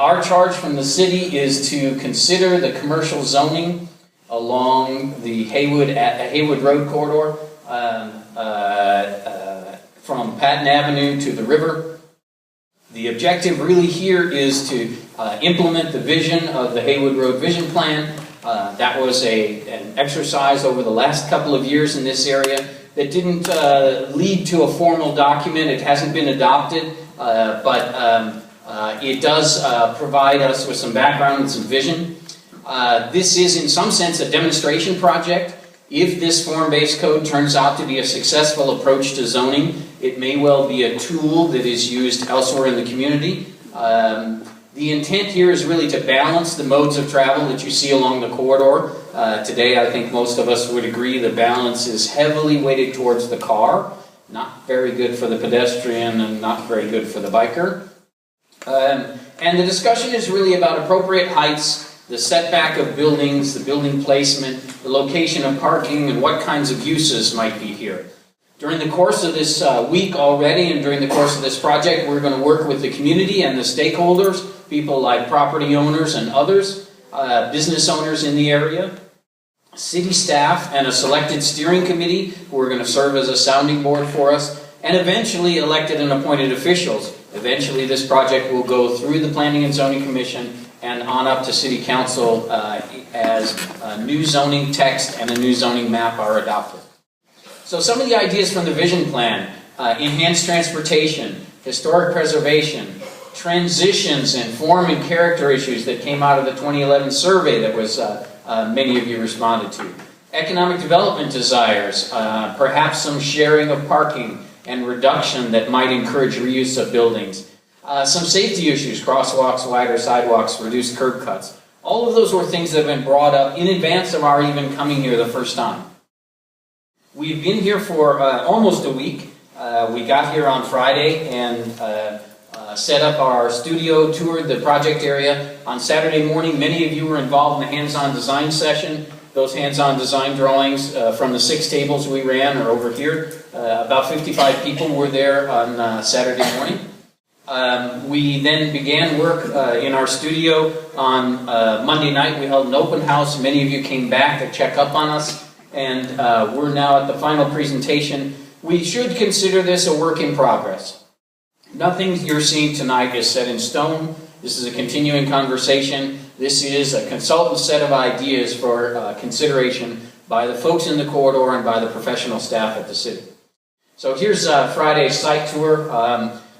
Our charge from the city is to consider the commercial zoning along the Haywood Road Corridor from Patton Avenue to the river. The objective really here is to implement the vision of the Haywood Road Vision Plan. That was an exercise over the last couple of years in this area that didn't lead to a formal document. It hasn't been adopted, but it does provide us with some background and some vision. This is in some sense a demonstration project. If this form-based code turns out to be a successful approach to zoning, it may well be a tool that is used elsewhere in the community. The intent here is really to balance the modes of travel that you see along the corridor. Today, I think most of us would agree the balance is heavily weighted towards the car. Not very good for the pedestrian and not very good for the biker. And the discussion is really about appropriate heights, the setback of buildings, the building placement, the location of parking, and what kinds of uses might be here. During the course of this week already, and during the course of this project, we're going to work with the community and the stakeholders, people like property owners and others, business owners in the area, city staff, and a selected steering committee who are going to serve as a sounding board for us, and eventually elected and appointed officials. Eventually this project will go through the Planning and Zoning Commission and on up to City Council as a new zoning text and a new zoning map are adopted. So some of the ideas from the vision plan: enhanced transportation, historic preservation, transitions and form and character issues that came out of the 2011 survey that was many of you responded to, economic development desires, perhaps some sharing of parking and reduction that might encourage reuse of buildings, some safety issues, crosswalks, wider sidewalks, reduced curb cuts. All of those were things that have been brought up in advance of our even coming here the first time. We've been here for almost a week. We got here on Friday and set up our studio, toured the project area. On Saturday morning, many of you were involved in the hands-on design session. Those hands-on design drawings from the 6 tables we ran are over here. About 55 people were there on Saturday morning. We then began work in our studio on Monday night. We held an open house. Many of you came back to check up on us, and we're now at the final presentation. We should consider this a work in progress. Nothing you're seeing tonight is set in stone. This is a continuing conversation. This is a consultant set of ideas for consideration by the folks in the corridor and by the professional staff at the city. So here's Friday's site tour.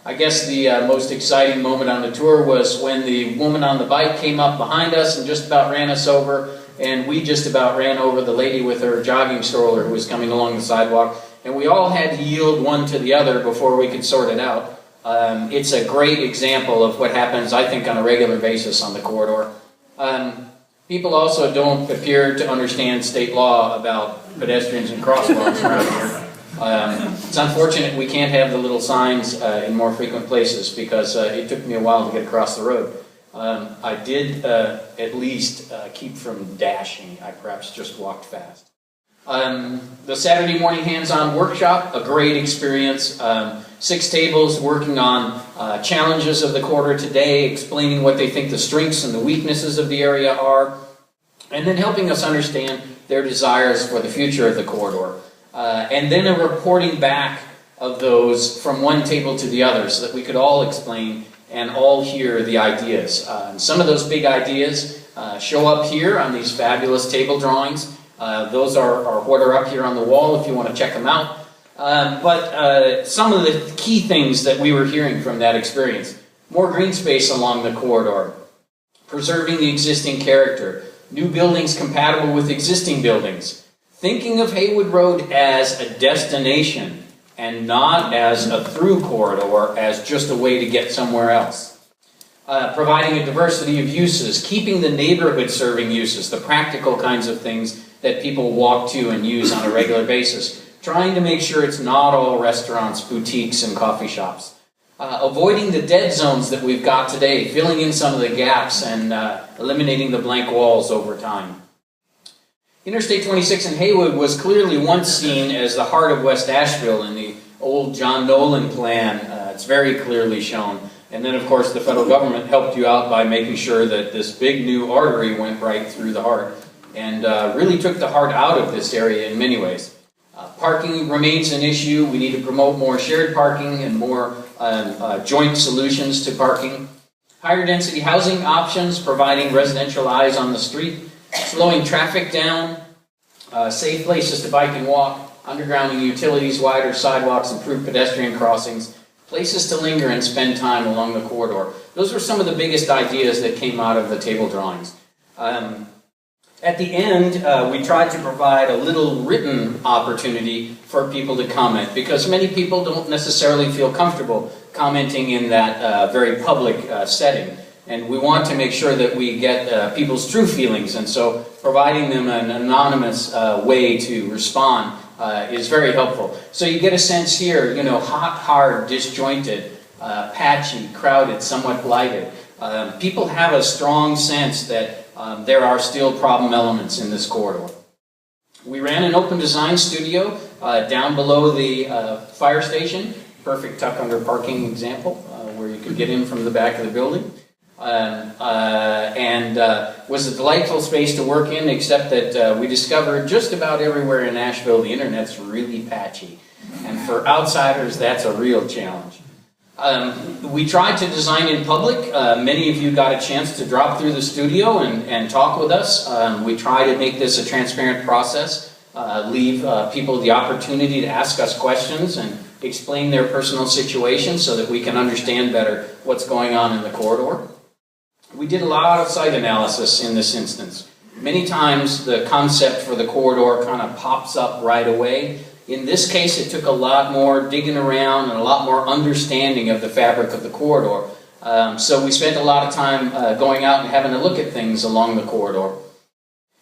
I guess the most exciting moment on the tour was when the woman on the bike came up behind us and just about ran us over, and we just about ran over the lady with her jogging stroller who was coming along the sidewalk, and we all had to yield one to the other before we could sort it out. It's a great example of what happens, I think, on a regular basis on the corridor. People also don't appear to understand state law about pedestrians and crosswalks around here. It's unfortunate we can't have the little signs in more frequent places because it took me a while to get across the road. I did at least keep from dashing. I perhaps just walked fast. The Saturday morning hands-on workshop, a great experience. 6 tables working on challenges of the corridor today, explaining what they think the strengths and the weaknesses of the area are, and then helping us understand their desires for the future of the corridor. And then a reporting back of those from one table to the other so that we could all explain and all hear the ideas. Some of those big ideas show up here on these fabulous table drawings. Those are what are up here on the wall if you want to check them out. But some of the key things that we were hearing from that experience: more green space along the corridor, preserving the existing character, new buildings compatible with existing buildings, thinking of Haywood Road as a destination and not as a through corridor, as just a way to get somewhere else. Providing a diversity of uses, keeping the neighborhood serving uses, the practical kinds of things that people walk to and use on a regular basis. Trying to make sure it's not all restaurants, boutiques, and coffee shops. Avoiding the dead zones that we've got today, filling in some of the gaps and eliminating the blank walls over time. Interstate 26 in Haywood was clearly once seen as the heart of West Asheville in the old John Nolan plan. It's very clearly shown. And then, of course, the federal government helped you out by making sure that this big new artery went right through the heart and really took the heart out of this area in many ways. Parking remains an issue. We need to promote more shared parking and more joint solutions to parking. Higher density housing options, providing residential eyes on the street, slowing traffic down, safe places to bike and walk, undergrounding utilities, wider sidewalks, improved pedestrian crossings, places to linger and spend time along the corridor. Those were some of the biggest ideas that came out of the table drawings. At the end, we tried to provide a little written opportunity for people to comment, because many people don't necessarily feel comfortable commenting in that very public setting. And we want to make sure that we get people's true feelings, and so providing them an anonymous way to respond is very helpful. So you get a sense here, you know, hot, hard, disjointed, patchy, crowded, somewhat blighted. People have a strong sense that there are still problem elements in this corridor. We ran an open design studio down below the fire station, perfect tuck under parking example, where you could get in from the back of the building. Was a delightful space to work in, except that we discovered just about everywhere in Asheville the internet's really patchy. And for outsiders, that's a real challenge. We tried to design in public. Many of you got a chance to drop through the studio and talk with us. We try to make this a transparent process, leave people the opportunity to ask us questions and explain their personal situation so that we can understand better what's going on in the corridor. We did a lot of site analysis in this instance. Many times the concept for the corridor kind of pops up right away. In this case, it took a lot more digging around and a lot more understanding of the fabric of the corridor. So we spent a lot of time going out and having a look at things along the corridor.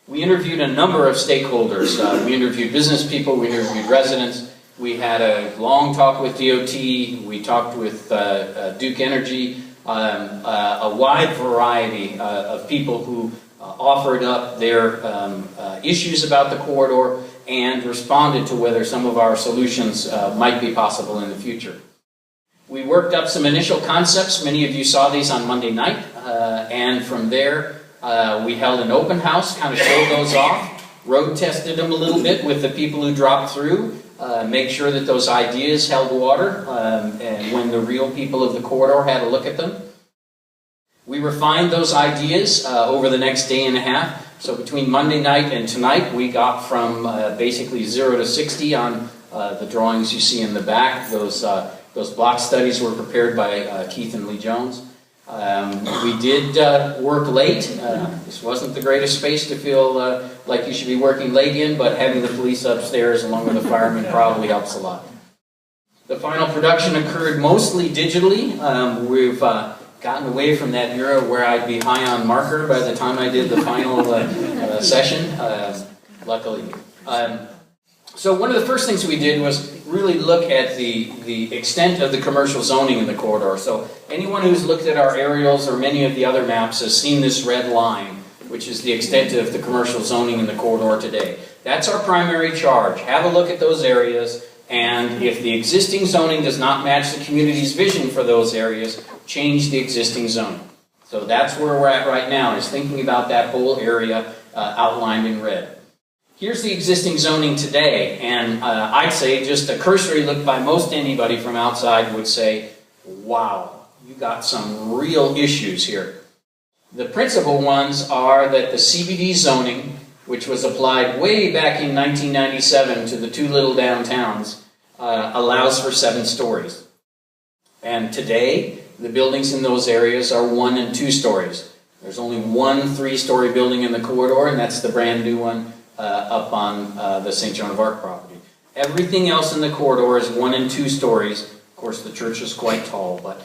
We interviewed a number of stakeholders. We interviewed business people, we interviewed residents. We had a long talk with DOT, we talked with Duke Energy, a wide variety of people who offered up their issues about the corridor and responded to whether some of our solutions might be possible in the future. We worked up some initial concepts. Many of you saw these on Monday night, and from there we held an open house, kind of showed those off, road tested them a little bit with the people who dropped through, make sure that those ideas held water, and when the real people of the corridor had a look at them. We refined those ideas over the next day and a half. So between Monday night and tonight, we got from basically 0 to 60 on the drawings you see in the back. Those block studies were prepared by Keith and Lee Jones. We did work late. This wasn't the greatest space to feel like you should be working late in, but having the police upstairs along with the firemen probably helps a lot. The final production occurred mostly digitally. We've gotten away from that era where I'd be high on marker by the time I did the final session, luckily. So one of the first things we did was really look at the extent of the commercial zoning in the corridor. So anyone who's looked at our aerials or many of the other maps has seen this red line, which is the extent of the commercial zoning in the corridor today. That's our primary charge. Have a look at those areas, and if the existing zoning does not match the community's vision for those areas, change the existing zoning. So that's where we're at right now, is thinking about that whole area outlined in red. Here's the existing zoning today, and I'd say just a cursory look by most anybody from outside would say, wow, you got some real issues here. The principal ones are that the CBD zoning, which was applied way back in 1997 to the two little downtowns, allows for 7 stories. And today, the buildings in those areas are 1 and 2 stories. There's only one 3-story building in the corridor, and that's the brand new one up on the St. Joan of Arc property. Everything else in the corridor is 1 and 2 stories. Of course, the church is quite tall, but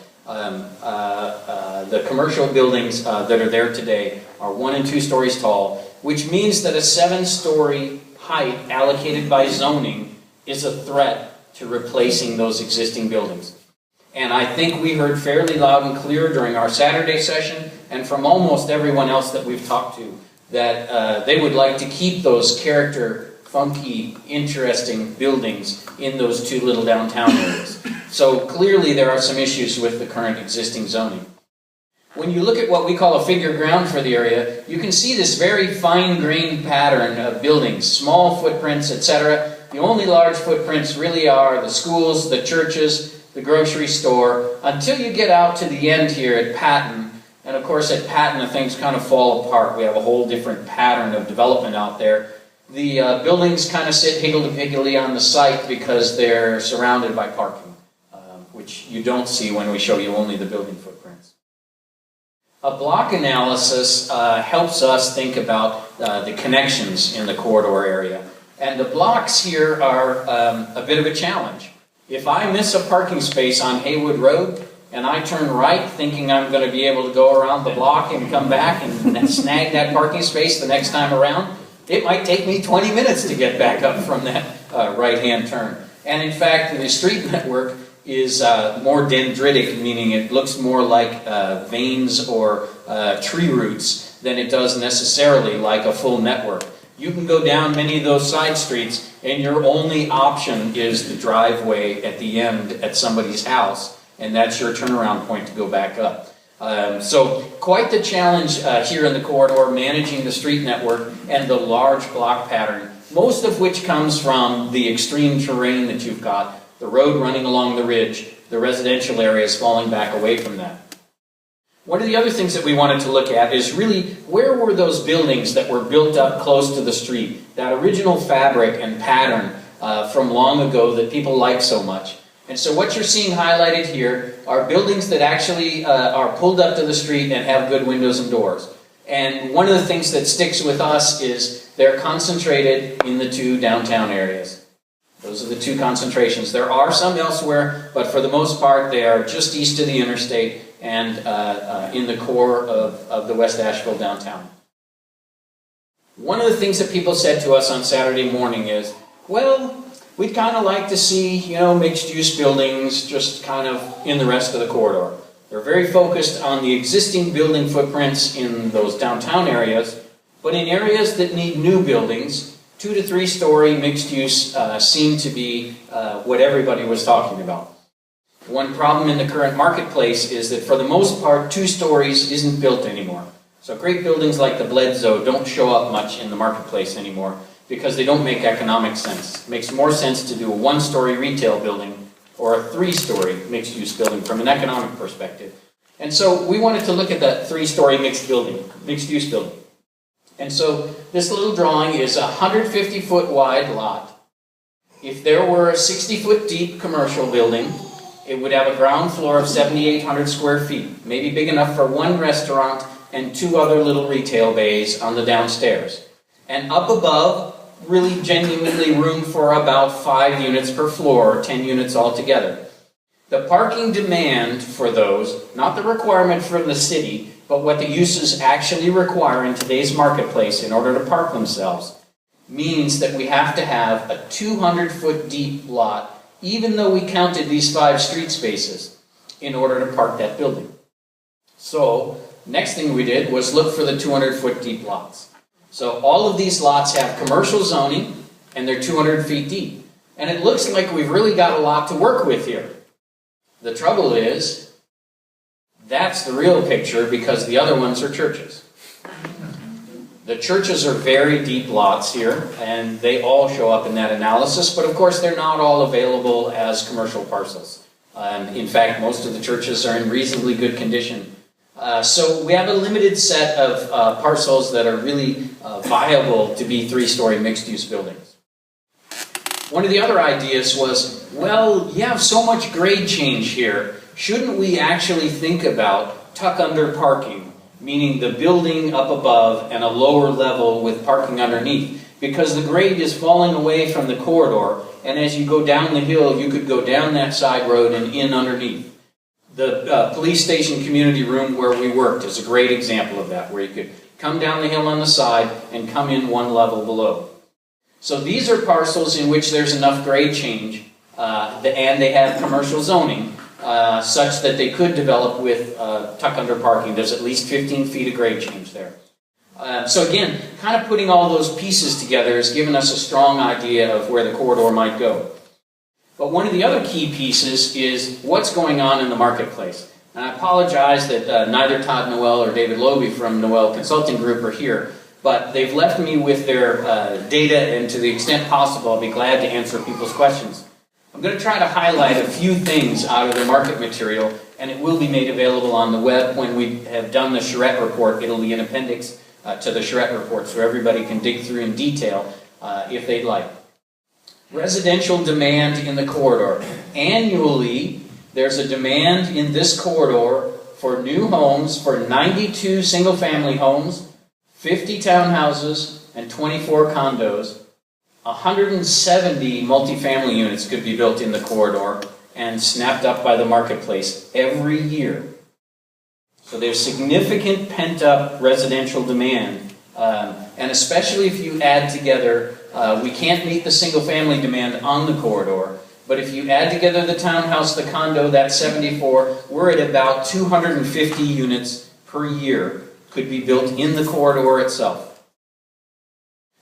the commercial buildings that are there today are 1 and 2 stories tall, which means that a 7-story height allocated by zoning is a threat to replacing those existing buildings. And I think we heard fairly loud and clear during our Saturday session, and from almost everyone else that we've talked to, that they would like to keep those character funky, interesting buildings in those two little downtown areas. So clearly there are some issues with the current existing zoning. When you look at what we call a figure ground for the area, you can see this very fine-grained pattern of buildings, small footprints, etc. The only large footprints really are the schools, the churches, the grocery store, until you get out to the end here at Patton. And of course at Patton things kind of fall apart. We have a whole different pattern of development out there. The buildings kind of sit higgledy-piggledy on the site because they're surrounded by parking, which you don't see when we show you only the building footprints. A block analysis helps us think about the connections in the corridor area. And the blocks here are a bit of a challenge. If I miss a parking space on Haywood Road and I turn right thinking I'm going to be able to go around the block and come back and snag that parking space the next time around, it might take me 20 minutes to get back up from that right-hand turn. And in fact, the street network is more dendritic, meaning it looks more like veins or tree roots than it does necessarily like a full network. You can go down many of those side streets and your only option is the driveway at the end at somebody's house, and that's your turnaround point to go back up. So quite the challenge here in the corridor, managing the street network and the large block pattern, most of which comes from the extreme terrain that you've got, the road running along the ridge, the residential areas falling back away from that. One of the other things that we wanted to look at is really where were those buildings that were built up close to the street, that original fabric and pattern from long ago that people like so much. And so what you're seeing highlighted here are buildings that actually are pulled up to the street and have good windows and doors. And one of the things that sticks with us is they're concentrated in the two downtown areas. Those are the two concentrations. There are some elsewhere, but for the most part they are just east of the interstate and in the core of the West Asheville downtown. One of the things that people said to us on Saturday morning is, well, we'd kind of like to see, mixed-use buildings just kind of in the rest of the corridor. They're very focused on the existing building footprints in those downtown areas, but in areas that need new buildings, 2 to 3 story mixed-use seemed to be what everybody was talking about. One problem in the current marketplace is that for the most part, 2 stories isn't built anymore. So great buildings like the Bledsoe don't show up much in the marketplace anymore because they don't make economic sense. It makes more sense to do a 1-story retail building or a 3-story mixed-use building from an economic perspective. And so we wanted to look at that 3-story mixed-use building. And so this little drawing is a 150-foot wide lot. If there were a 60-foot deep commercial building, it would have a ground floor of 7,800 square feet, maybe big enough for 1 restaurant and 2 other little retail bays on the downstairs. And up above, really genuinely room for about 5 units per floor, 10 units altogether. The parking demand for those, not the requirement from the city, but what the uses actually require in today's marketplace in order to park themselves, means that we have to have a 200-foot deep lot, even though we counted these 5 street spaces, in order to park that building. So, next thing we did was look for the 200-foot deep lots. So all of these lots have commercial zoning, and they're 200 feet deep. And it looks like we've really got a lot to work with here. The trouble is, that's the real picture because the other ones are churches. The churches are very deep lots here, and they all show up in that analysis, but of course they're not all available as commercial parcels. In fact, most of the churches are in reasonably good condition. So we have a limited set of parcels that are really viable to be 3-story mixed-use buildings. One of the other ideas was, well, you have so much grade change here, shouldn't we actually think about tuck-under parking, meaning the building up above and a lower level with parking underneath? Because the grade is falling away from the corridor, and as you go down the hill, you could go down that side road and in underneath. The police station community room where we worked is a great example of that, where you could come down the hill on the side and come in 1 level below. So these are parcels in which there's enough grade change and they have commercial zoning such that they could develop with tuck-under parking. There's at least 15 feet of grade change there. So again, kind of putting all those pieces together has given us a strong idea of where the corridor might go. But one of the other key pieces is what's going on in the marketplace. And I apologize that neither Todd Noel or David Loby from Noel Consulting Group are here, but they've left me with their data, and to the extent possible, I'll be glad to answer people's questions. I'm going to try to highlight a few things out of the market material, and it will be made available on the web when we have done the Charrette report. It'll be an appendix to the Charrette report, so everybody can dig through in detail if they'd like. Residential demand in the corridor. Annually, there's a demand in this corridor for new homes, for 92 single-family homes, 50 townhouses, and 24 condos. 170 multifamily units could be built in the corridor and snapped up by the marketplace every year. So there's significant pent-up residential demand, and especially if you add together, we can't meet the single-family demand on the corridor, but if you add together the townhouse, the condo, that's 74, we're at about 250 units per year could be built in the corridor itself.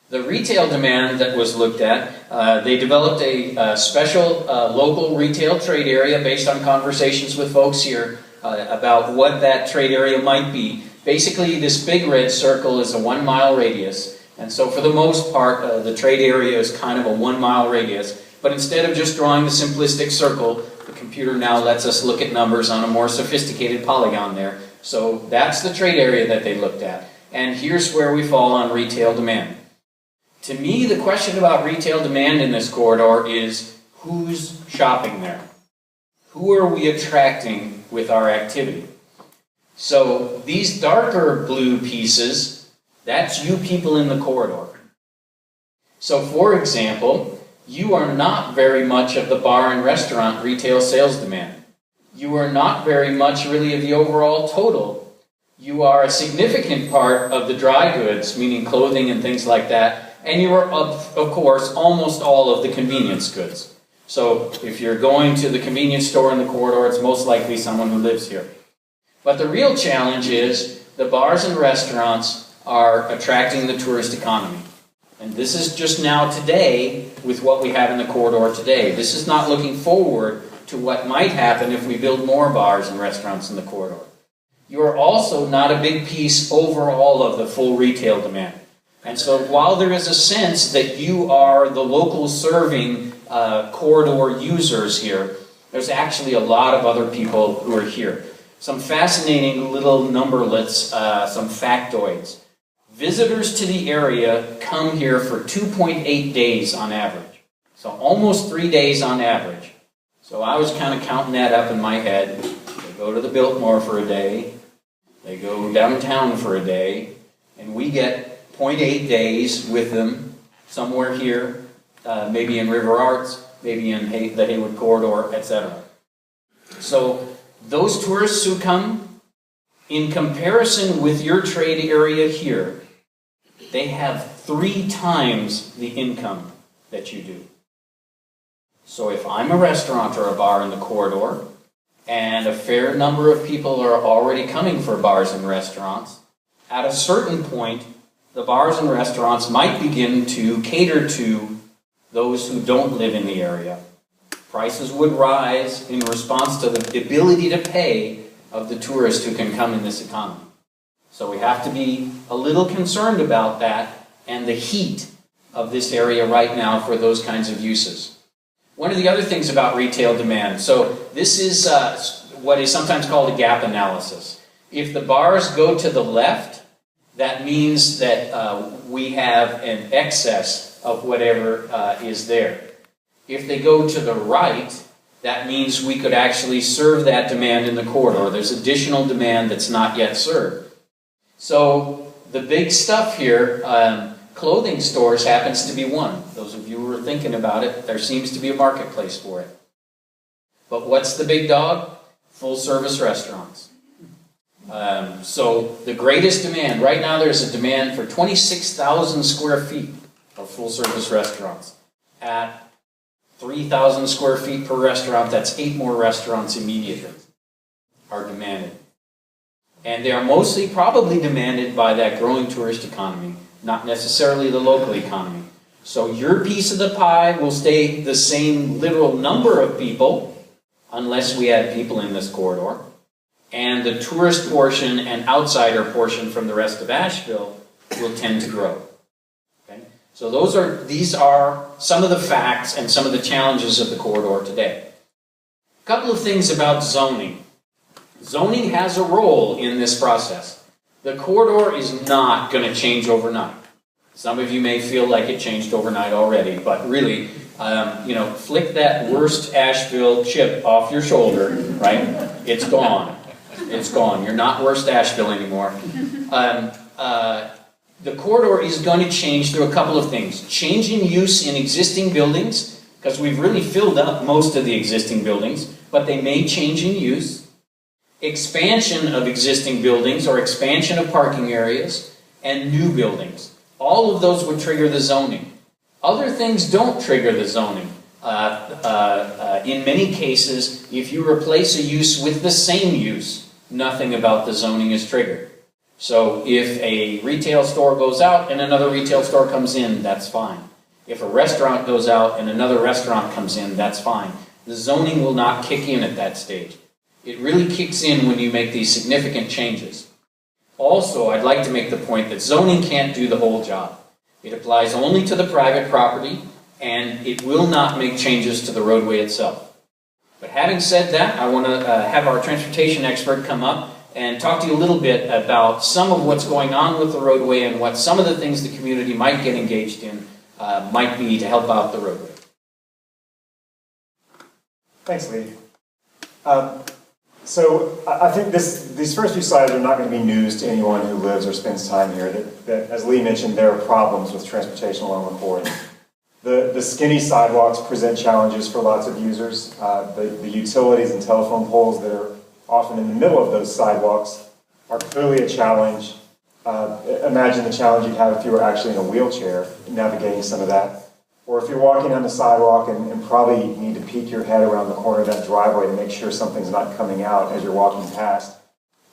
The retail demand that was looked at, they developed a special local retail trade area based on conversations with folks here about what that trade area might be. Basically, this big red circle is a 1 mile radius, and so for the most part, the trade area is kind of a 1 mile radius. But instead of just drawing the simplistic circle, the computer now lets us look at numbers on a more sophisticated polygon there. So that's the trade area that they looked at. And here's where we fall on retail demand. To me, the question about retail demand in this corridor is who's shopping there? Who are we attracting with our activity? So these darker blue pieces, that's you people in the corridor. So for example, you are not very much of the bar and restaurant retail sales demand. You are not very much really of the overall total. You are a significant part of the dry goods, meaning clothing and things like that, and you are, of course, almost all of the convenience goods. So if you're going to the convenience store in the corridor, it's most likely someone who lives here. But the real challenge is the bars and restaurants are attracting the tourist economy. And this is just now today with what we have in the corridor today. This is not looking forward to what might happen if we build more bars and restaurants in the corridor. You are also not a big piece overall of the full retail demand. And so while there is a sense that you are the local serving corridor users here, there's actually a lot of other people who are here. Some fascinating little numberlets, some factoids. Visitors to the area come here for 2.8 days on average. So almost 3 days on average. So I was kind of counting that up in my head. They go to the Biltmore for a day. They go downtown for a day. And we get 0.8 days with them somewhere here, maybe in River Arts, maybe in the Haywood Corridor, etc. So those tourists who come, in comparison with your trade area here, they have 3 times the income that you do. So if I'm a restaurant or a bar in the corridor, and a fair number of people are already coming for bars and restaurants, at a certain point, the bars and restaurants might begin to cater to those who don't live in the area. Prices would rise in response to the ability to pay of the tourists who can come in this economy. So we have to be a little concerned about that and the heat of this area right now for those kinds of uses. One of the other things about retail demand, so this is what is sometimes called a gap analysis. If the bars go to the left, that means that we have an excess of whatever is there. If they go to the right, that means we could actually serve that demand in the corridor. There's additional demand that's not yet served. So the big stuff here, clothing stores happens to be one. Those of you who are thinking about it, there seems to be a marketplace for it. But what's the big dog? Full service restaurants. So the greatest demand, right now there's a demand for 26,000 square feet of full service restaurants. At 3,000 square feet per restaurant, that's 8 more restaurants immediately are demanded. And they are mostly probably demanded by that growing tourist economy, not necessarily the local economy. So your piece of the pie will stay the same literal number of people, unless we add people in this corridor. And the tourist portion and outsider portion from the rest of Asheville will tend to grow. Okay? So these are some of the facts and some of the challenges of the corridor today. A couple of things about zoning. Zoning has a role in this process. The corridor is not going to change overnight. Some of you may feel like it changed overnight already, but really, flick that worst Asheville chip off your shoulder, right? It's gone. It's gone. You're not worst Asheville anymore. The corridor is going to change through a couple of things. Change in use in existing buildings, because we've really filled up most of the existing buildings, but they may change in use. Expansion of existing buildings or expansion of parking areas, and new buildings. All of those would trigger the zoning. Other things don't trigger the zoning. In many cases, if you replace a use with the same use, nothing about the zoning is triggered. So if a retail store goes out and another retail store comes in, that's fine. If a restaurant goes out and another restaurant comes in, that's fine. The zoning will not kick in at that stage. It really kicks in when you make these significant changes. Also, I'd like to make the point that zoning can't do the whole job. It applies only to the private property, and it will not make changes to the roadway itself. But having said that, I want to have our transportation expert come up and talk to you a little bit about some of what's going on with the roadway and what some of the things the community might get engaged in might be to help out the roadway. Thanks, Lee. So I think these first few slides are not going to be news to anyone who lives or spends time here. That as Lee mentioned, there are problems with transportation along the corridor. The skinny sidewalks present challenges for lots of users. The utilities and telephone poles that are often in the middle of those sidewalks are clearly a challenge. Imagine the challenge you'd have if you were actually in a wheelchair navigating some of that. Or if you're walking on the sidewalk and probably need to peek your head around the corner of that driveway to make sure something's not coming out as you're walking past.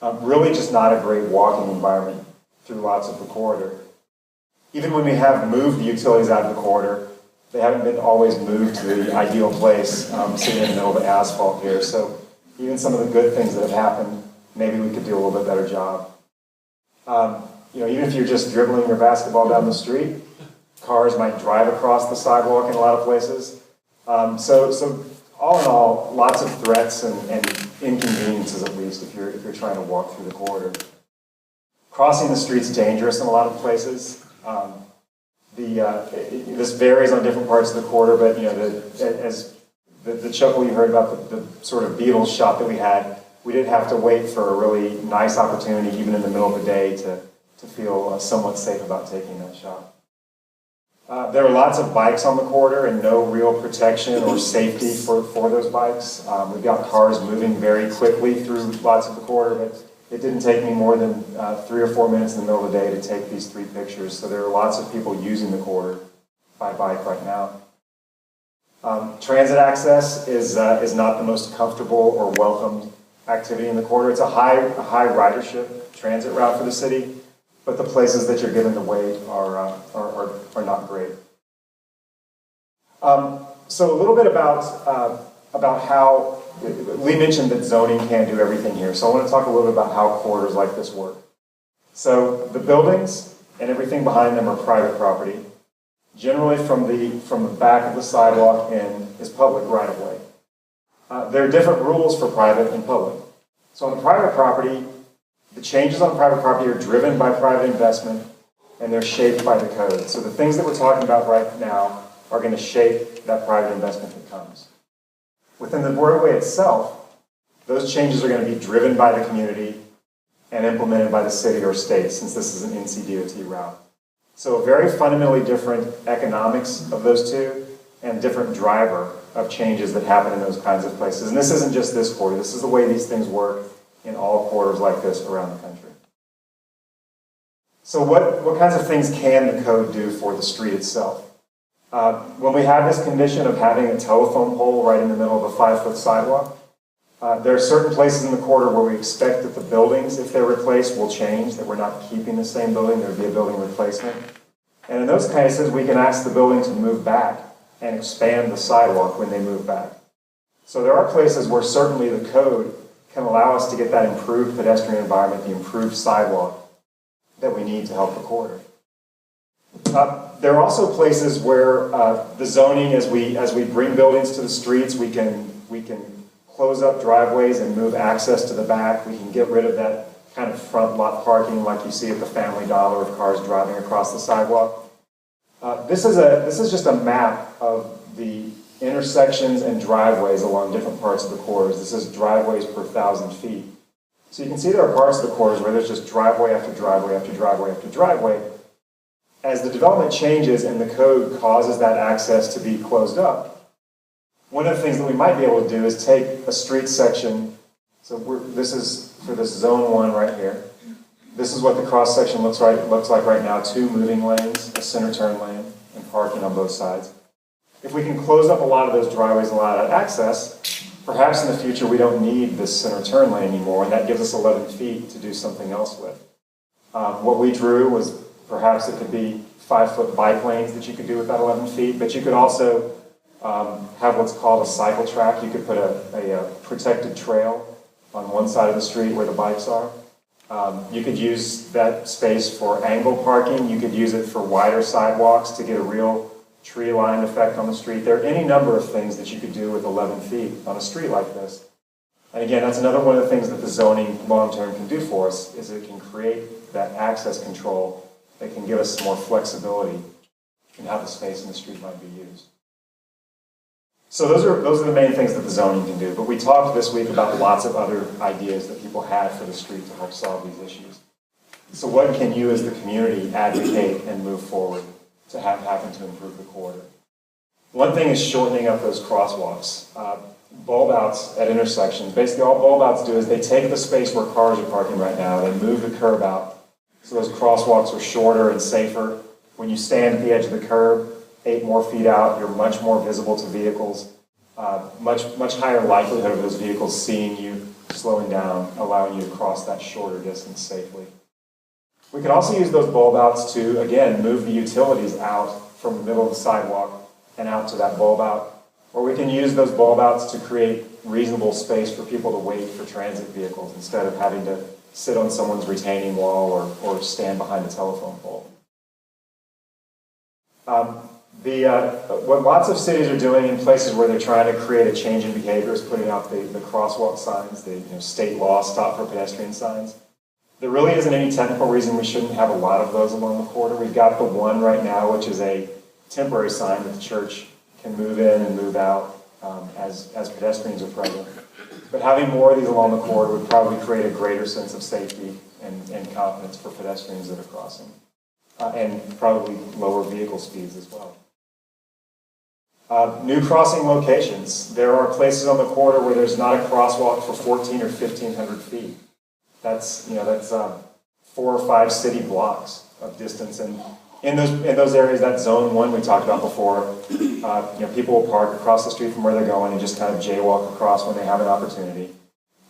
Really just not a great walking environment through lots of the corridor. Even when we have moved the utilities out of the corridor, they haven't been always moved to the ideal place, sitting in the middle of the asphalt here. So even some of the good things that have happened, maybe we could do a little bit better job. Even if you're just dribbling your basketball down the street, cars might drive across the sidewalk in a lot of places. So all in all, lots of threats and inconveniences, at least, if you're trying to walk through the corridor. Crossing the street's dangerous in a lot of places. This varies on different parts of the corridor, but as the chuckle you heard about the sort of Beatles shot that we had, we did have to wait for a really nice opportunity, even in the middle of the day, to feel somewhat safe about taking that shot. There are lots of bikes on the corridor and no real protection or safety for those bikes. We've got cars moving very quickly through lots of the corridor, but it didn't take me more than 3 or 4 minutes in the middle of the day to take these 3 pictures. So there are lots of people using the corridor by bike right now. Transit access is not the most comfortable or welcomed activity in the corridor. It's a high ridership transit route for the city, but the places that you're given to wait are not great. So a little bit about how Lee mentioned that zoning can't do everything here. So I want to talk a little bit about how corridors like this work. So the buildings and everything behind them are private property. Generally from the back of the sidewalk in is public right of way. There are different rules for private and public. So on the private property, the changes on private property are driven by private investment and they're shaped by the code. So the things that we're talking about right now are going to shape that private investment that comes. Within the roadway itself, those changes are going to be driven by the community and implemented by the city or state, since this is an NCDOT route. So a very fundamentally different economics of those two and different driver of changes that happen in those kinds of places. And this isn't just this corridor. This is the way these things work in all corridors like this around the country. So what kinds of things can the code do for the street itself? When we have this condition of having a telephone pole right in the middle of a 5-foot sidewalk, There are certain places in the corridor where we expect that the buildings, if they're replaced, will change, that we're not keeping the same building, there would be a building replacement. And in those cases, we can ask the building to move back and expand the sidewalk when they move back. So there are places where certainly the code can allow us to get that improved pedestrian environment, the improved sidewalk that we need to help the corridor. There are also places where the zoning, as we bring buildings to the streets, we can close up driveways and move access to the back. We can get rid of that kind of front lot parking like you see at the Family Dollar of cars driving across the sidewalk. This is just a map of the intersections and driveways along different parts of the corridors. This is driveways per 1,000 feet. So you can see there are parts of the corridors where there's just driveway after driveway after driveway after driveway. As the development changes and the code causes that access to be closed up, one of the things that we might be able to do is take a street section. So this is for this zone 1 right here. This is what the cross section looks like right now: 2 moving lanes, a center turn lane, and parking on both sides. If we can close up a lot of those driveways and allow that access, perhaps in the future we don't need this center turn lane anymore, and that gives us 11 feet to do something else with. What we drew was perhaps it could be 5-foot bike lanes that you could do with that 11 feet, but you could also have what's called a cycle track. You could put a protected trail on one side of the street where the bikes are. You could use that space for angle parking. You could use it for wider sidewalks to get a real tree line effect on the street. There are any number of things that you could do with 11 feet on a street like this. And again, that's another one of the things that the zoning long-term can do for us, is it can create that access control that can give us some more flexibility in how the space in the street might be used. So those are the main things that the zoning can do. But we talked this week about lots of other ideas that people have for the street to help solve these issues. So what can you as the community advocate and move forward to have happen to improve the corridor? One thing is shortening up those crosswalks. Bulb outs at intersections. Basically all bulb outs do is they take the space where cars are parking right now, they move the curb out, so those crosswalks are shorter and safer. When you stand at the edge of the curb, 8 more feet out, you're much more visible to vehicles. Much higher likelihood of those vehicles seeing you, slowing down, allowing you to cross that shorter distance safely. We can also use those bulb outs to, again, move the utilities out from the middle of the sidewalk and out to that bulb out. Or we can use those bulb outs to create reasonable space for people to wait for transit vehicles instead of having to sit on someone's retaining wall or stand behind a telephone pole. What lots of cities are doing in places where they're trying to create a change in behavior is putting out the crosswalk signs, the state law stop for pedestrian signs. There really isn't any technical reason we shouldn't have a lot of those along the corridor. We've got the one right now, which is a temporary sign that the church can move in and move out as pedestrians are present. But having more of these along the corridor would probably create a greater sense of safety and confidence for pedestrians that are crossing. And probably lower vehicle speeds as well. New crossing locations. There are places on the corridor where there's not a crosswalk for 1,400 or 1,500 feet. That's 4 or 5 city blocks of distance. And in those areas, that zone 1 we talked about before, people will park across the street from where they're going and just kind of jaywalk across when they have an opportunity.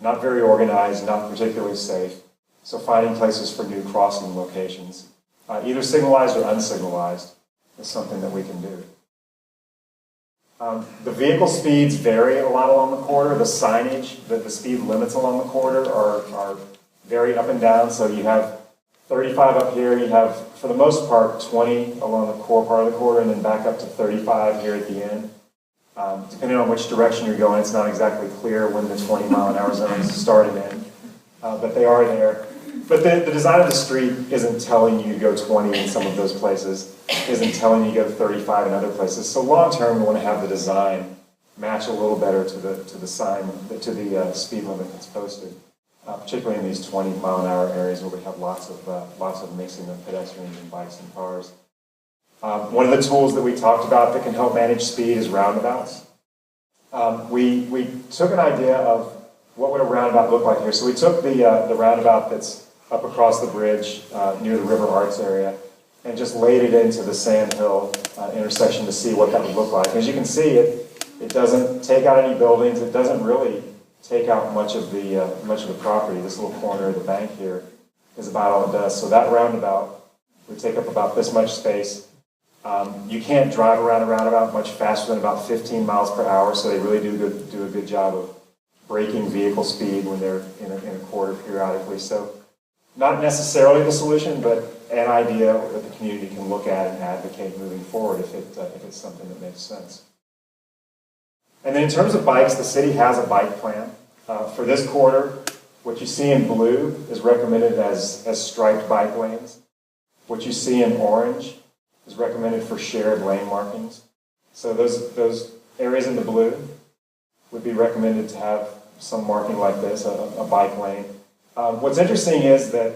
Not very organized, not particularly safe. So finding places for new crossing locations, either signalized or unsignalized, is something that we can do. The vehicle speeds vary a lot along the corridor. The signage, the speed limits along the corridor are very up and down. So you have 35 up here, you have, for the most part, 20 along the core part of the corridor, and then back up to 35 here at the end. Depending on which direction you're going, it's not exactly clear when the 20-mile-an-hour zones start and end, but they are there. But the design of the street isn't telling you to go 20 in some of those places, isn't telling you to go 35 in other places. So long term, we want to have the design match a little better to the sign, to the speed limit that's posted, particularly in these 20-mile-an-hour areas where we have lots of mixing of pedestrians and bikes and cars. One of the tools that we talked about that can help manage speed is roundabouts. We took an idea of what would a roundabout look like here. So we took the roundabout that's up across the bridge near the River Arts area and just laid it into the Sand Hill intersection to see what that would look like. As you can see, it doesn't take out any buildings. It doesn't really take out much of the property. This little corner of the bank here is about all it does. So that roundabout would take up about this much space. You can't drive around a roundabout much faster than about 15 miles per hour, so they really do a good job of braking vehicle speed when they're in a corridor periodically. So not necessarily the solution, but an idea that the community can look at and advocate moving forward if it's something that makes sense. And then in terms of bikes, the city has a bike plan. For this corridor, what you see in blue is recommended as striped bike lanes. What you see in orange is recommended for shared lane markings. So those areas in the blue would be recommended to have some marking like this, a bike lane. What's interesting is that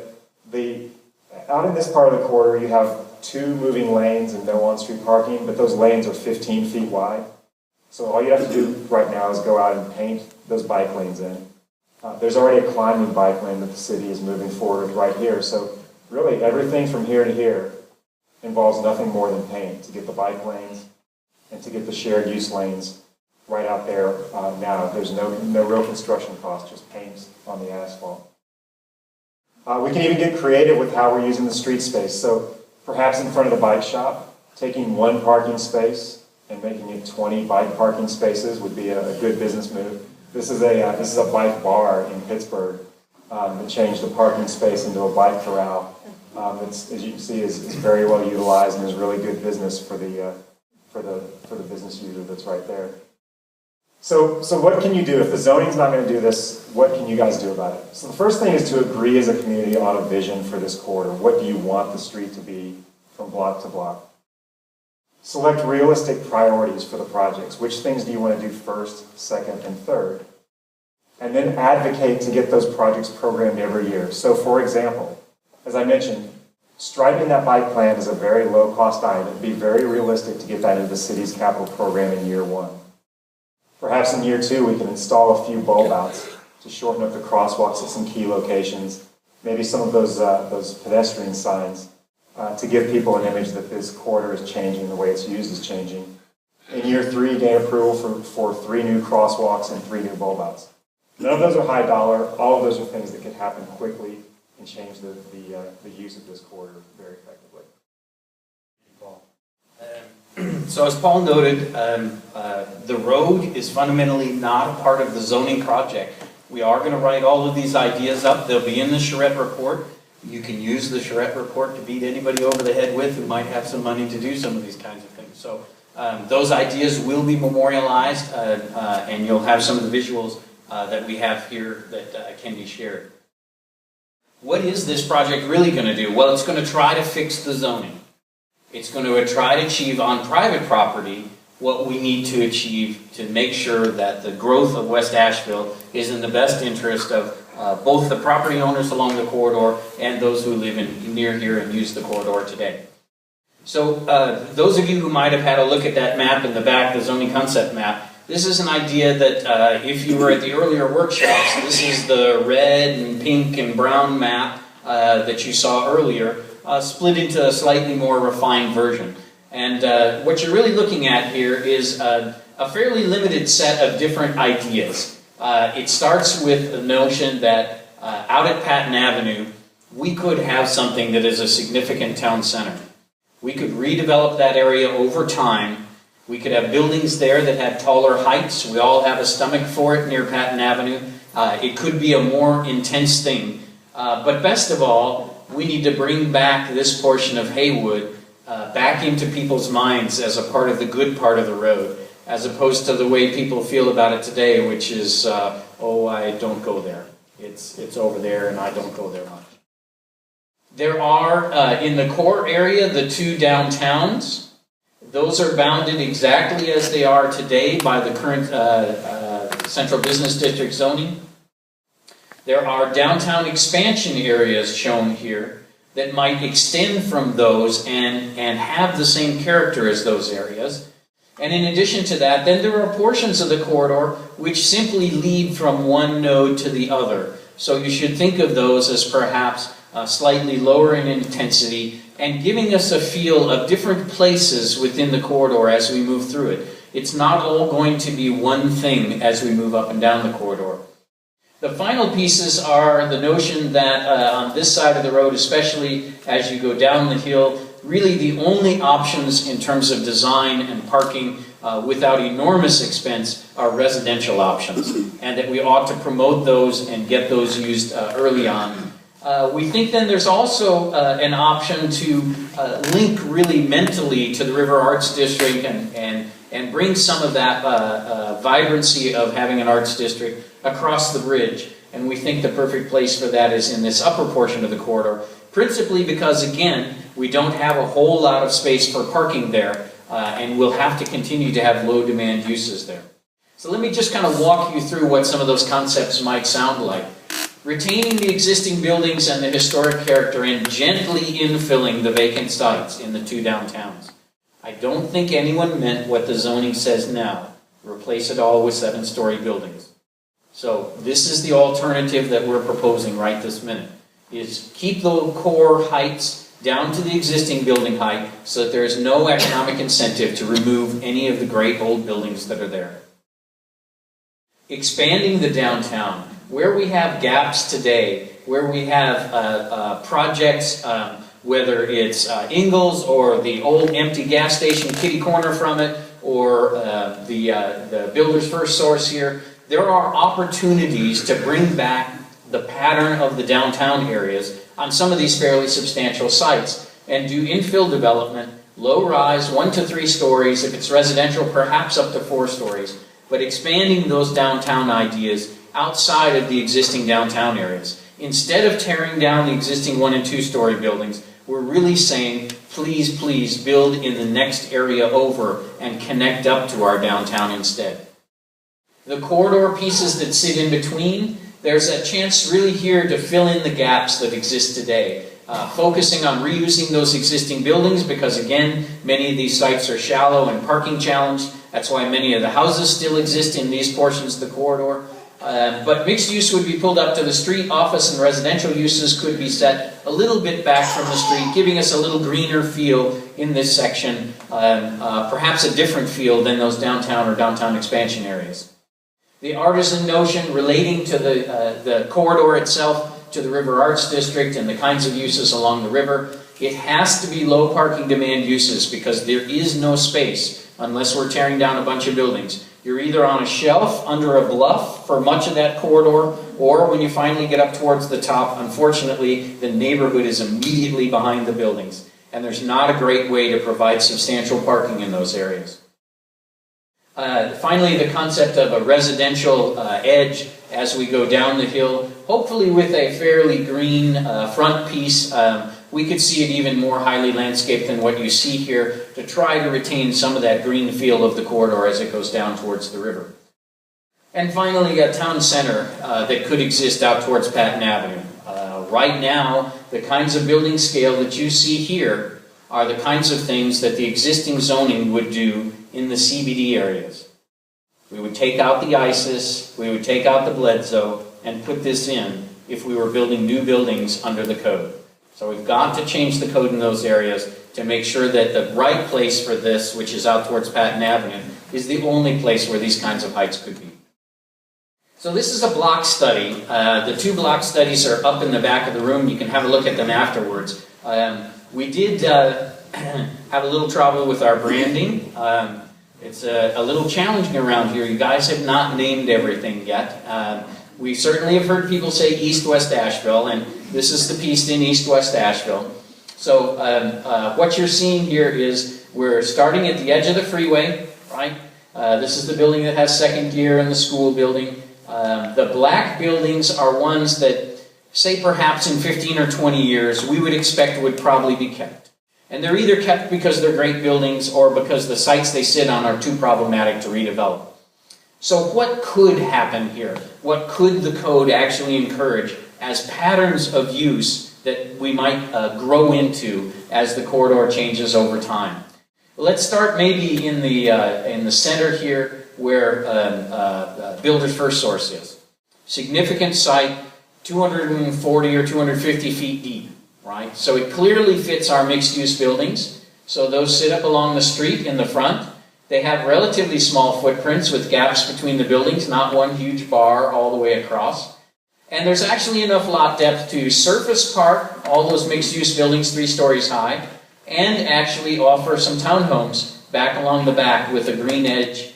out in this part of the corridor, you have 2 moving lanes and no on-street parking, but those lanes are 15 feet wide. So all you have to do right now is go out and paint those bike lanes in. There's already a climbing bike lane that the city is moving forward with right here. So really everything from here to here involves nothing more than paint to get the bike lanes and to get the shared use lanes right out there now. There's no real construction cost, just paint on the asphalt. We can even get creative with how we're using the street space. So perhaps in front of the bike shop, taking 1 parking space and making it 20 bike parking spaces would be a good business move. This is a bike bar in Pittsburgh that changed the parking space into a bike corral. It's, as you can see, is very well utilized and is really good business for the business user that's right there. So what can you do? If the zoning's not going to do this, what can you guys do about it? So the first thing is to agree as a community on a vision for this corridor. What do you want the street to be from block to block? Select realistic priorities for the projects. Which things do you want to do first, second, and third? And then advocate to get those projects programmed every year. So for example, as I mentioned, striping that bike plan is a very low-cost item. It would be very realistic to get that into the city's capital program in year 1. Perhaps in year 2, we can install a few bulb outs to shorten up the crosswalks at some key locations. Maybe some of those pedestrian signs to give people an image that this corridor is changing, the way it's used is changing. In year 3, gain approval for 3 new crosswalks and 3 new bulb outs. None of those are high dollar. All of those are things that can happen quickly and change the use of this corridor very effectively. So as Paul noted, the road is fundamentally not a part of the zoning project. We are going to write all of these ideas up. They'll be in the Charrette report. You can use the Charrette report to beat anybody over the head with who might have some money to do some of these kinds of things. So those ideas will be memorialized and you'll have some of the visuals that we have here that can be shared. What is this project really going to do? Well, it's going to try to fix the zoning. It's going to try to achieve on private property what we need to achieve to make sure that the growth of West Asheville is in the best interest of both the property owners along the corridor and those who live near here and use the corridor today. So those of you who might have had a look at that map in the back, the zoning concept map, this is an idea that if you were at the earlier workshops, this is the red and pink and brown map that you saw earlier, split into a slightly more refined version. And what you're really looking at here is a fairly limited set of different ideas. It starts with the notion that out at Patton Avenue, we could have something that is a significant town center. We could redevelop that area over time. We could have buildings there that have taller heights. We all have a stomach for it near Patton Avenue. It could be a more intense thing. But best of all, we need to bring back this portion of Haywood back into people's minds as a part of the good part of the road, as opposed to the way people feel about it today, which is, oh, I don't go there. It's over there and I don't go there much. There are, in the core area, the 2 downtowns. Those are bounded exactly as they are today by the current Central Business District zoning. There are downtown expansion areas shown here that might extend from those and have the same character as those areas. And in addition to that, then there are portions of the corridor which simply lead from one node to the other. So you should think of those as perhaps slightly lower in intensity and giving us a feel of different places within the corridor as we move through it. It's not all going to be one thing as we move up and down the corridor. The final pieces are the notion that on this side of the road, especially as you go down the hill, really the only options in terms of design and parking without enormous expense are residential options, and that we ought to promote those and get those used early on. We think then there's also an option to link really mentally to the River Arts District and bring some of that vibrancy of having an arts district across the bridge. And we think the perfect place for that is in this upper portion of the corridor, principally because, again, we don't have a whole lot of space for parking there, and we'll have to continue to have low demand uses there. So let me just kind of walk you through what some of those concepts might sound like. Retaining the existing buildings and the historic character and gently infilling the vacant sites in the two downtowns. I don't think anyone meant what the zoning says now. Replace it all with 7-story buildings. So this is the alternative that we're proposing right this minute, is keep the core heights down to the existing building height so that there is no economic incentive to remove any of the great old buildings that are there. Expanding the downtown, where we have gaps today, where we have projects, whether it's Ingalls or the old empty gas station kitty corner from it, or the Builder's First Source here, there are opportunities to bring back the pattern of the downtown areas on some of these fairly substantial sites and do infill development, low rise, 1 to 3 stories, if it's residential, perhaps up to 4 stories, but expanding those downtown ideas outside of the existing downtown areas. Instead of tearing down the existing 1 and 2 story buildings, we're really saying, please, please build in the next area over and connect up to our downtown instead. The corridor pieces that sit in between, there's a chance really here to fill in the gaps that exist today. Focusing on reusing those existing buildings because, again, many of these sites are shallow and parking challenged. That's why many of the houses still exist in these portions of the corridor. But mixed use would be pulled up to the street. Office and residential uses could be set a little bit back from the street, giving us a little greener feel in this section, perhaps a different feel than those downtown or downtown expansion areas. The artisan notion relating to the corridor itself, to the River Arts District and the kinds of uses along the river, it has to be low parking demand uses because there is no space unless we're tearing down a bunch of buildings. You're either on a shelf under a bluff for much of that corridor, or when you finally get up towards the top, unfortunately, the neighborhood is immediately behind the buildings. And there's not a great way to provide substantial parking in those areas. Finally, the concept of a residential edge as we go down the hill, hopefully with a fairly green front piece. We could see it even more highly landscaped than what you see here to try to retain some of that green feel of the corridor as it goes down towards the river. And finally, a town center that could exist out towards Patton Avenue. Right now, the kinds of building scale that you see here are the kinds of things that the existing zoning would do in the CBD areas. We would take out the ISIS, we would take out the Bledsoe, and put this in if we were building new buildings under the code. So we've got to change the code in those areas to make sure that the right place for this, which is out towards Patton Avenue, is the only place where these kinds of heights could be. So this is a block study. The 2 block studies are up in the back of the room. You can have a look at them afterwards. We did have a little trouble with our branding. It's a little challenging around here. You guys have not named everything yet. We certainly have heard people say East-West Asheville, and this is the piece in East-West Asheville. So what you're seeing here is we're starting at the edge of the freeway, right? This is the building that has second gear and the school building. The black buildings are ones that, say perhaps in 15 or 20 years, we would expect would probably be kept. And they're either kept because they're great buildings or because the sites they sit on are too problematic to redevelop. So what could happen here? What could the code actually encourage as patterns of use that we might grow into as the corridor changes over time? Let's start maybe in the center here where Builder's First Source is. Significant site, 240 or 250 feet deep. Right? So it clearly fits our mixed-use buildings. So those sit up along the street in the front. They have relatively small footprints with gaps between the buildings, not one huge bar all the way across. And there's actually enough lot depth to surface park all those mixed-use buildings 3 stories high, and actually offer some townhomes back along the back with a green edge,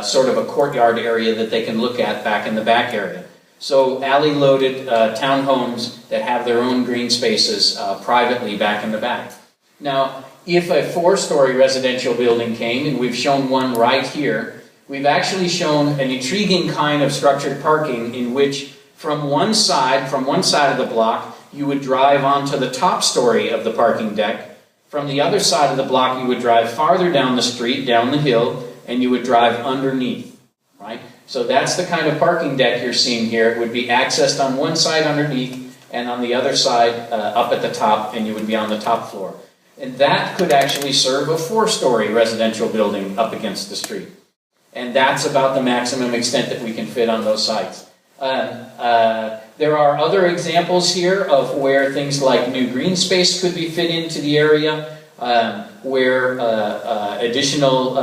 sort of a courtyard area that they can look at back in the back area. So alley-loaded townhomes that have their own green spaces privately back in the back. Now, if a 4-story residential building came, and we've shown one right here, we've actually shown an intriguing kind of structured parking in which from one side of the block, you would drive onto the top story of the parking deck. From the other side of the block, you would drive farther down the street, down the hill, and you would drive underneath, right? So that's the kind of parking deck you're seeing here. It would be accessed on one side underneath, and on the other side up at the top, and you would be on the top floor. And that could actually serve a 4-story residential building up against the street. And that's about the maximum extent that we can fit on those sites. There are other examples here of where things like new green space could be fit into the area, where additional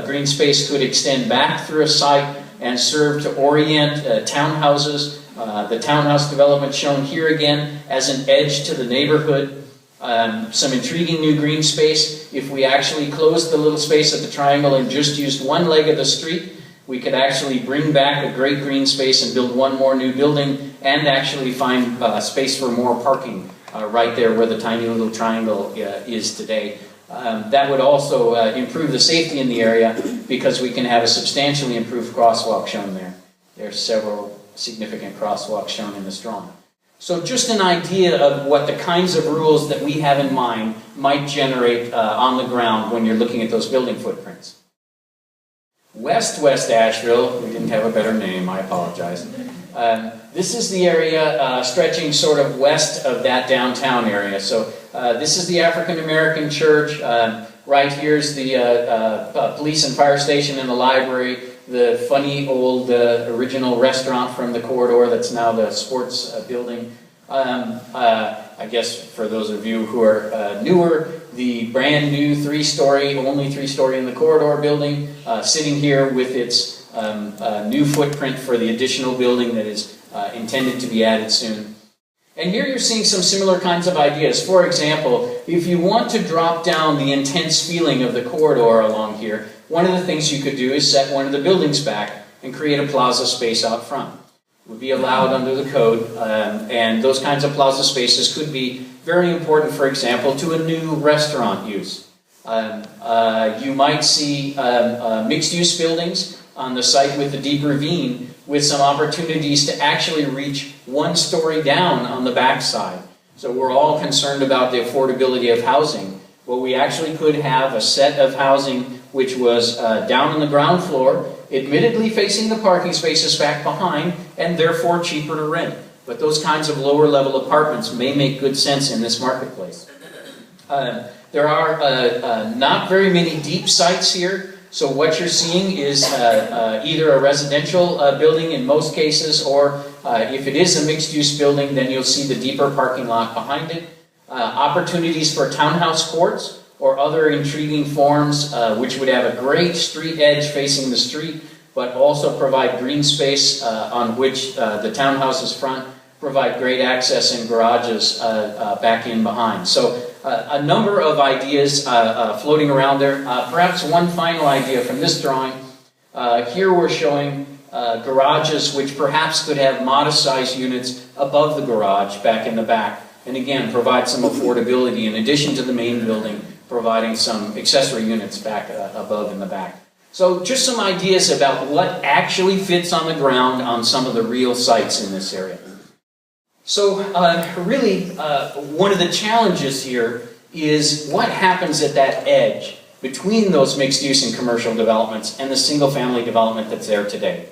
green space could extend back through a site and serve to orient townhouses. The townhouse development shown here again as an edge to the neighborhood. Some intriguing new green space. If we actually closed the little space at the triangle and just used one leg of the street, we could actually bring back a great green space and build one more new building and actually find space for more parking right there where the tiny little triangle is today. That would also improve the safety in the area because we can have a substantially improved crosswalk shown there. There are several significant crosswalks shown in this drawing. So just an idea of what the kinds of rules that we have in mind might generate on the ground when you're looking at those building footprints. West Asheville, we didn't have a better name, I apologize. This is the area stretching sort of west of that downtown area. So this is the African American church. Right here's the police and fire station and the library. The funny old original restaurant from the corridor that's now the sports building. I guess for those of you who are newer, the brand new only three-story in the corridor building, sitting here with its new footprint for the additional building that is intended to be added soon. And here you're seeing some similar kinds of ideas. For example, if you want to drop down the intense feeling of the corridor along here, one of the things you could do is set one of the buildings back and create a plaza space out front. It would be allowed under the code, and those kinds of plaza spaces could be very important, for example, to a new restaurant use. You might see mixed-use buildings on the site with the deep ravine with some opportunities to actually reach 1 story down on the backside. So we're all concerned about the affordability of housing. Well, we actually could have a set of housing which was down on the ground floor, admittedly facing the parking spaces back behind, and therefore cheaper to rent. But those kinds of lower level apartments may make good sense in this marketplace. There are not very many deep sites here, so what you're seeing is either a residential building in most cases, or if it is a mixed-use building, then you'll see the deeper parking lot behind it. Opportunities for townhouse courts or other intriguing forms which would have a great street edge facing the street, but also provide green space on which the townhouses front provide great access and garages back in behind. So a number of ideas floating around there. Perhaps one final idea from this drawing. Here we're showing garages which perhaps could have modest-sized units above the garage back in the back, and again provide some affordability in addition to the main building, providing some accessory units back above in the back. So just some ideas about what actually fits on the ground on some of the real sites in this area. So really, one of the challenges here is what happens at that edge between those mixed-use and commercial developments and the single-family development that's there today.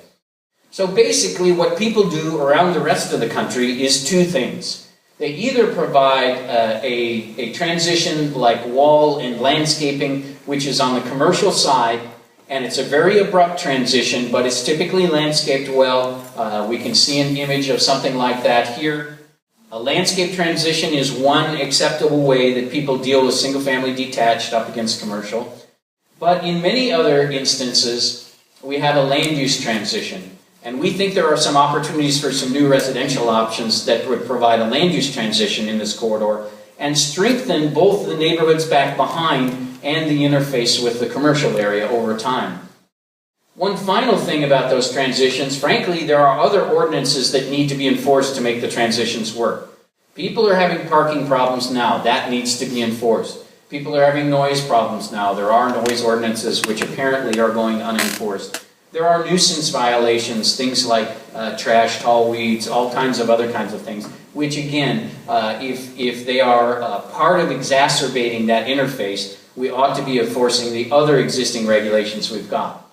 So basically, what people do around the rest of the country is 2 things. They either provide a transition like wall and landscaping, which is on the commercial side, and it's a very abrupt transition, but it's typically landscaped well. We can see an image of something like that here. A landscape transition is one acceptable way that people deal with single-family detached up against commercial. But in many other instances, we have a land use transition. And we think there are some opportunities for some new residential options that would provide a land use transition in this corridor and strengthen both the neighborhoods back behind and the interface with the commercial area over time. One final thing about those transitions, frankly, there are other ordinances that need to be enforced to make the transitions work. People are having parking problems now. That needs to be enforced. People are having noise problems now. There are noise ordinances which apparently are going unenforced. There are nuisance violations, things like trash, tall weeds, all kinds of other kinds of things, which again, if they are part of exacerbating that interface, we ought to be enforcing the other existing regulations we've got.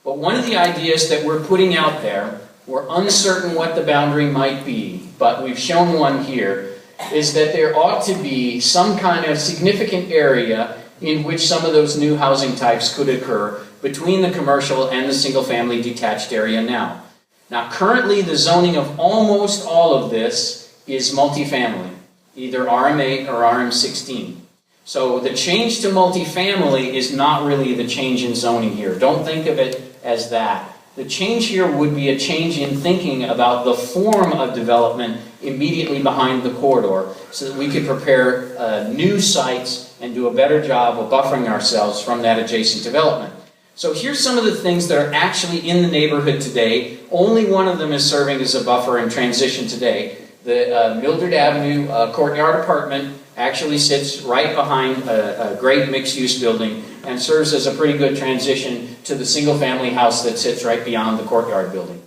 But one of the ideas that we're putting out there, we're uncertain what the boundary might be, but we've shown one here, is that there ought to be some kind of significant area in which some of those new housing types could occur between the commercial and the single-family detached area now. Now, currently the zoning of almost all of this is multifamily, either RM8 or RM16. So the change to multifamily is not really the change in zoning here. Don't think of it as that. The change here would be a change in thinking about the form of development immediately behind the corridor so that we could prepare new sites and do a better job of buffering ourselves from that adjacent development. So here's some of the things that are actually in the neighborhood today. Only one of them is serving as a buffer in transition today. The Mildred Avenue Courtyard Apartment actually sits right behind a great mixed-use building and serves as a pretty good transition to the single-family house that sits right beyond the Courtyard building.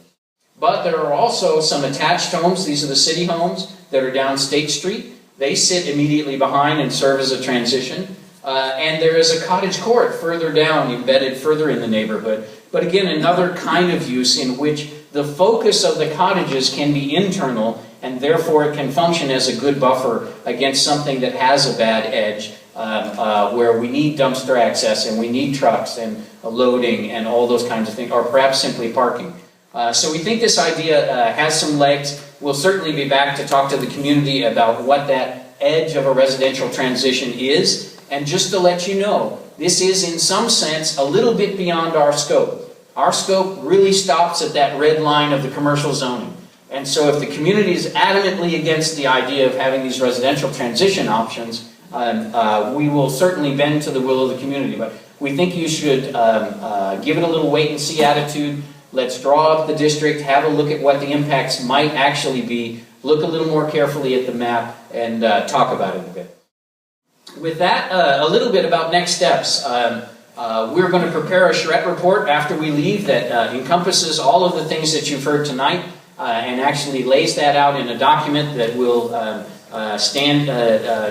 But there are also some attached homes. These are the city homes that are down State Street. They sit immediately behind and serve as a transition. And there is a cottage court further down, embedded further in the neighborhood. But again, another kind of use in which the focus of the cottages can be internal, and therefore it can function as a good buffer against something that has a bad edge, where we need dumpster access and we need trucks and loading and all those kinds of things, or perhaps simply parking. So we think this idea has some legs. We'll certainly be back to talk to the community about what that edge of a residential transition is. And just to let you know, this is in some sense a little bit beyond our scope. Our scope really stops at that red line of the commercial zoning. And so if the community is adamantly against the idea of having these residential transition options, we will certainly bend to the will of the community. But we think you should give it a little wait-and-see attitude. Let's draw up the district, have a look at what the impacts might actually be, look a little more carefully at the map, and talk about it a bit. With that, a little bit about next steps. We're going to prepare a charrette report after we leave that encompasses all of the things that you've heard tonight and actually lays that out in a document that will stand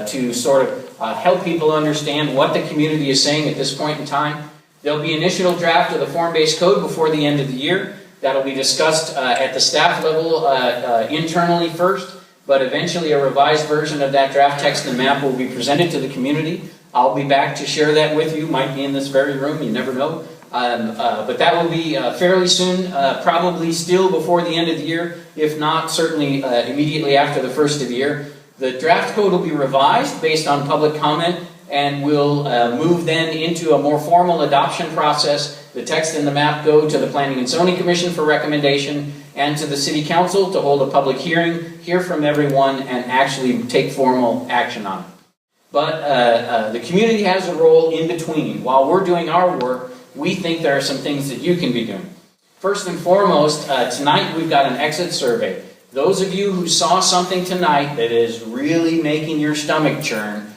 to sort of help people understand what the community is saying at this point in time. There'll be an initial draft of the form-based code before the end of the year. That'll be discussed at the staff level internally first. But eventually a revised version of that draft text and map will be presented to the community. I'll be back to share that with you. Might be in this very room, you never know. But that will be fairly soon, probably still before the end of the year, if not certainly immediately after the first of the year. The draft code will be revised based on public comment, and we'll move then into a more formal adoption process. The text and the map go to the Planning and Zoning Commission for recommendation, and to the City Council to hold a public hearing, hear from everyone, and actually take formal action on it. But the community has a role in between. While we're doing our work, we think there are some things that you can be doing. First and foremost, tonight we've got an exit survey. Those of you who saw something tonight that is really making your stomach churn,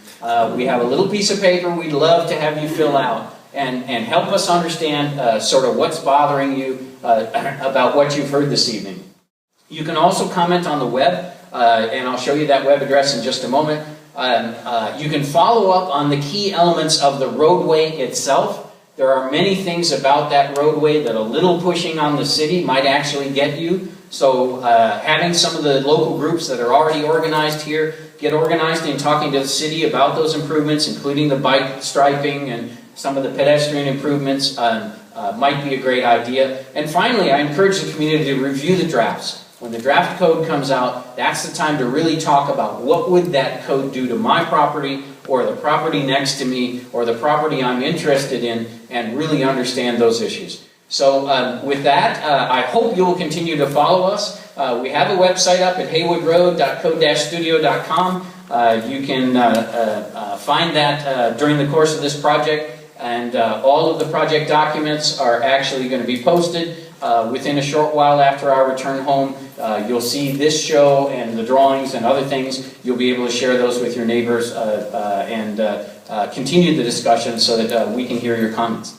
we have a little piece of paper we'd love to have you fill out and help us understand sort of what's bothering you about what you've heard this evening. You can also comment on the web, and I'll show you that web address in just a moment. You can follow up on the key elements of the roadway itself. There are many things about that roadway that a little pushing on the city might actually get you. So having some of the local groups that are already organized here get organized in talking to the city about those improvements, including the bike striping and some of the pedestrian improvements, might be a great idea. And finally, I encourage the community to review the drafts. When the draft code comes out, that's the time to really talk about what would that code do to my property or the property next to me or the property I'm interested in, and really understand those issues. So with that, I hope you will continue to follow us. We have a website up at haywoodroad.code-studio.com. You can find that during the course of this project, and all of the project documents are actually going to be posted within a short while after our return home. You'll see this show and the drawings and other things. You'll be able to share those with your neighbors and continue the discussion so that we can hear your comments.